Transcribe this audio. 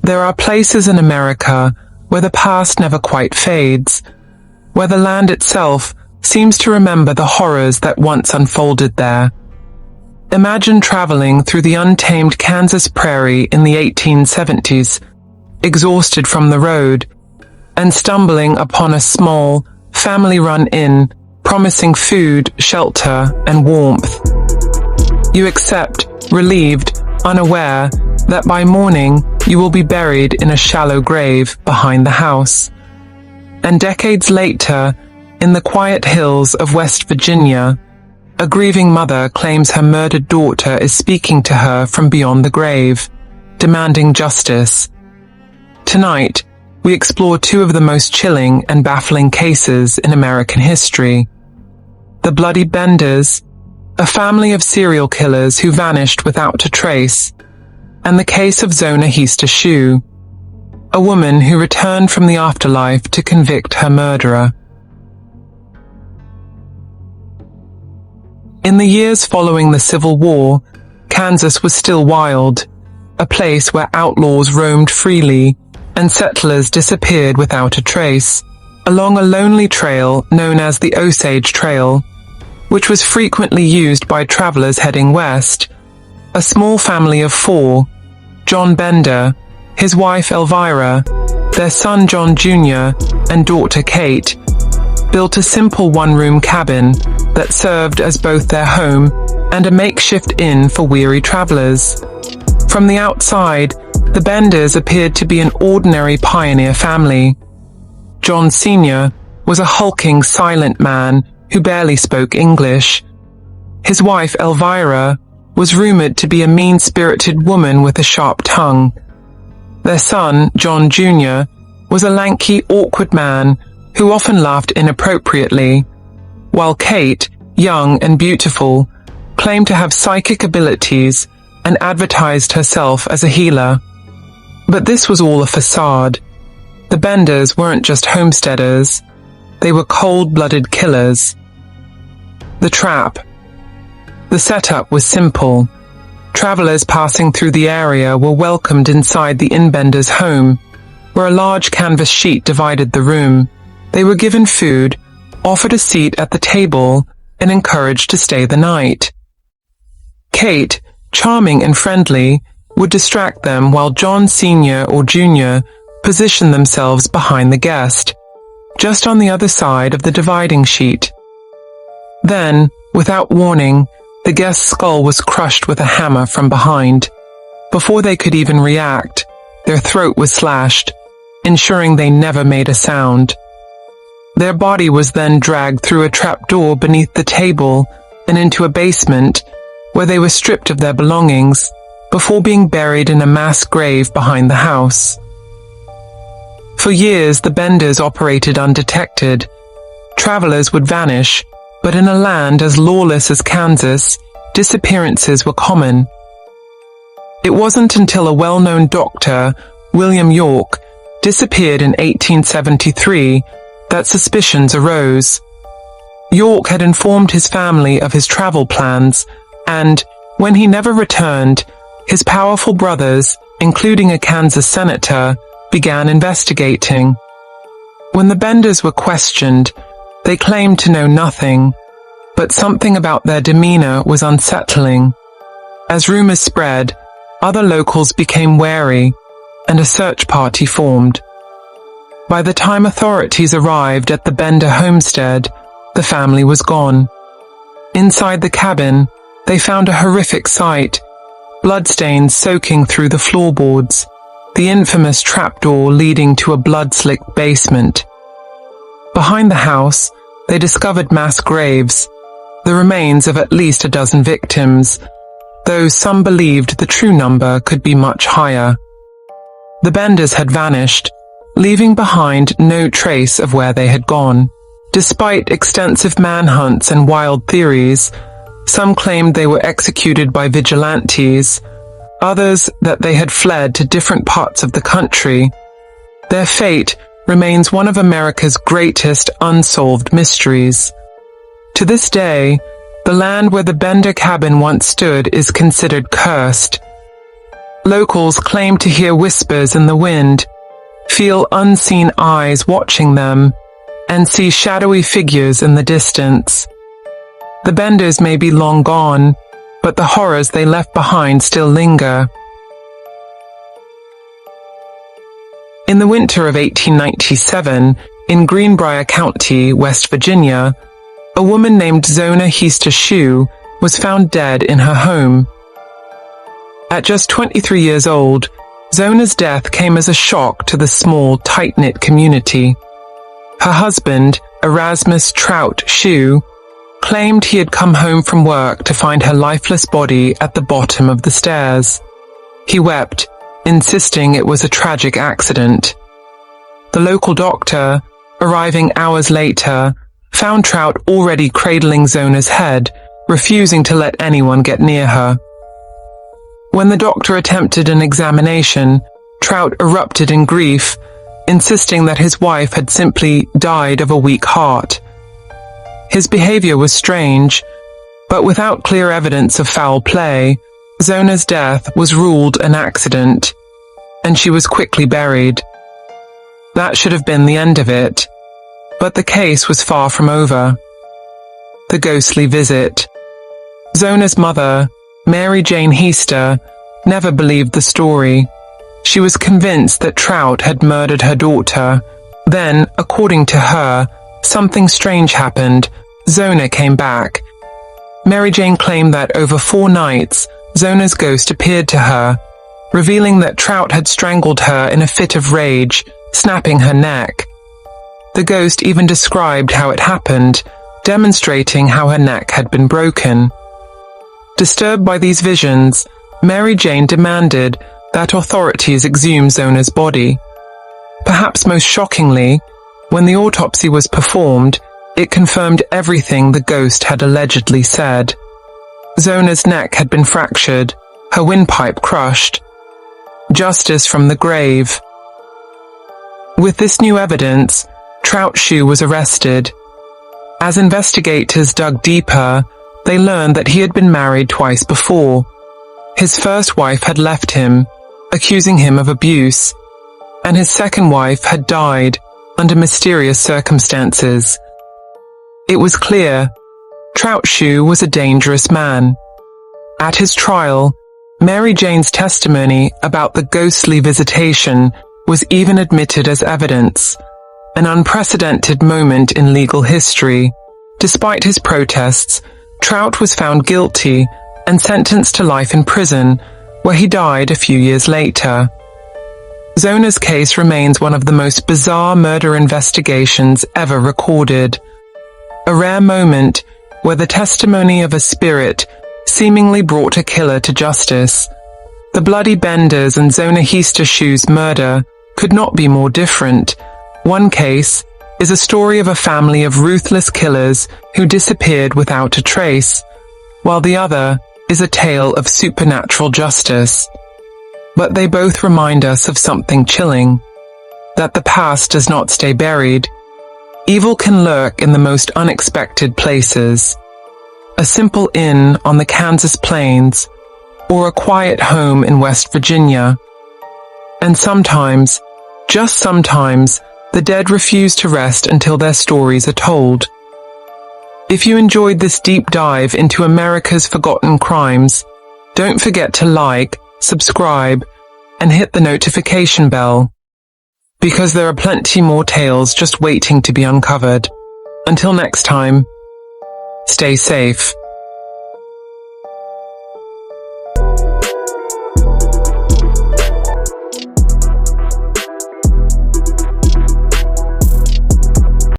There are places in America where the past never quite fades, where the land itself seems to remember the horrors that once unfolded there. Imagine traveling through the untamed Kansas prairie in the 1870s, exhausted from the road, and stumbling upon a small, family-run inn promising food, shelter, and warmth. You accept, relieved, unaware that by morning you will be buried in a shallow grave behind the house. And decades later, in the quiet hills of West Virginia, a grieving mother claims her murdered daughter is speaking to her from beyond the grave, demanding justice. Tonight, we explore two of the most chilling and baffling cases in American history. The Bloody Benders, a family of serial killers who vanished without a trace, and the case of Zona Heaster Shue, a woman who returned from the afterlife to convict her murderer. In the years following the Civil War, Kansas was still wild, a place where outlaws roamed freely and settlers disappeared without a trace, along a lonely trail known as the Osage Trail, which was frequently used by travelers heading west. A small family of four, John Bender, his wife Elvira, their son John Jr., and daughter Kate, built a simple one-room cabin that served as both their home and a makeshift inn for weary travelers. From the outside, the Benders appeared to be an ordinary pioneer family. John Sr. was a hulking, silent man who barely spoke English. His wife Elvira was rumored to be a mean-spirited woman with a sharp tongue. Their son, John Jr., was a lanky, awkward man who often laughed inappropriately, while Kate, young and beautiful, claimed to have psychic abilities and advertised herself as a healer. But this was all a facade. The Benders weren't just homesteaders, they were cold-blooded killers. The trap. The setup was simple. Travelers passing through the area were welcomed inside the inn-bender's home, where a large canvas sheet divided the room. They were given food, offered a seat at the table, and encouraged to stay the night. Kate, charming and friendly, would distract them while John Sr. or Jr. positioned themselves behind the guest, just on the other side of the dividing sheet. Then, without warning, the guest's skull was crushed with a hammer from behind. Before they could even react, their throat was slashed, ensuring they never made a sound. Their body was then dragged through a trapdoor beneath the table and into a basement, where they were stripped of their belongings, before being buried in a mass grave behind the house. For years, the Benders operated undetected. Travelers would vanish, but in a land as lawless as Kansas, disappearances were common. It wasn't until a well-known doctor, William York, disappeared in 1873 that suspicions arose. York had informed his family of his travel plans, and, when he never returned, his powerful brothers, including a Kansas senator, began investigating. When the Benders were questioned, they claimed to know nothing, but something about their demeanor was unsettling. As rumors spread, other locals became wary, and a search party formed. By the time authorities arrived at the Bender homestead, the family was gone. Inside the cabin, they found a horrific sight, bloodstains soaking through the floorboards, the infamous trapdoor leading to a blood-slicked basement. Behind the house, they discovered mass graves, the remains of at least a dozen victims, though some believed the true number could be much higher. The Benders had vanished, leaving behind no trace of where they had gone. Despite extensive manhunts and wild theories, some claimed they were executed by vigilantes, others that they had fled to different parts of the country. Their fate remains one of America's greatest unsolved mysteries. To this day, The land where the Bender cabin once stood is considered cursed. Locals claim to hear whispers in the wind, feel unseen eyes watching them, and see shadowy figures in the distance. The Benders may be long gone, but the horrors they left behind still linger. In the winter of 1897, in Greenbrier County, West Virginia, a woman named Zona Heaster Shue was found dead in her home. At just 23 years old, Zona's death came as a shock to the small, tight-knit community. Her husband, Erasmus Trout Shue, claimed he had come home from work to find her lifeless body at the bottom of the stairs. He wept, insisting it was a tragic accident. The local doctor, arriving hours later, found Trout already cradling Zona's head, refusing to let anyone get near her. When the doctor attempted an examination, Trout erupted in grief, insisting that his wife had simply died of a weak heart. His behavior was strange, but without clear evidence of foul play, Zona's death was ruled an accident, and she was quickly buried. That should have been the end of it, but the case was far from over. The ghostly visit. Zona's mother, Mary Jane Heaster, never believed the story. She was convinced that Trout had murdered her daughter. Then, according to her, something strange happened. Zona came back. Mary Jane claimed that over 4 nights, Zona's ghost appeared to her, revealing that Trout had strangled her in a fit of rage, snapping her neck. The ghost even described how it happened, demonstrating how her neck had been broken. Disturbed by these visions, Mary Jane demanded that authorities exhume Zona's body. Perhaps most shockingly, when the autopsy was performed, it confirmed everything the ghost had allegedly said. Zona's neck had been fractured, her windpipe crushed. Justice from the grave. With this new evidence, Trout Shue was arrested. As investigators dug deeper, they learned that he had been married twice before. His first wife had left him, accusing him of abuse, and his second wife had died under mysterious circumstances. It was clear Trout Shue was a dangerous man. At his trial, Mary Jane's testimony about the ghostly visitation was even admitted as evidence, an unprecedented moment in legal history. Despite his protests, Trout was found guilty and sentenced to life in prison, where he died a few years later. Zona's case remains one of the most bizarre murder investigations ever recorded. A rare moment where the testimony of a spirit seemingly brought a killer to justice. The bloody Benders and Zona Heaster Shue's murder could not be more different. One case is a story of a family of ruthless killers who disappeared without a trace, while the other is a tale of supernatural justice. But they both remind us of something chilling, that the past does not stay buried. Evil can lurk in the most unexpected places. A simple inn on the Kansas plains, or a quiet home in West Virginia. And sometimes, just sometimes, the dead refuse to rest until their stories are told. If you enjoyed this deep dive into America's forgotten crimes, don't forget to like, subscribe, and hit the notification bell, because there are plenty more tales just waiting to be uncovered. Until next time, stay safe.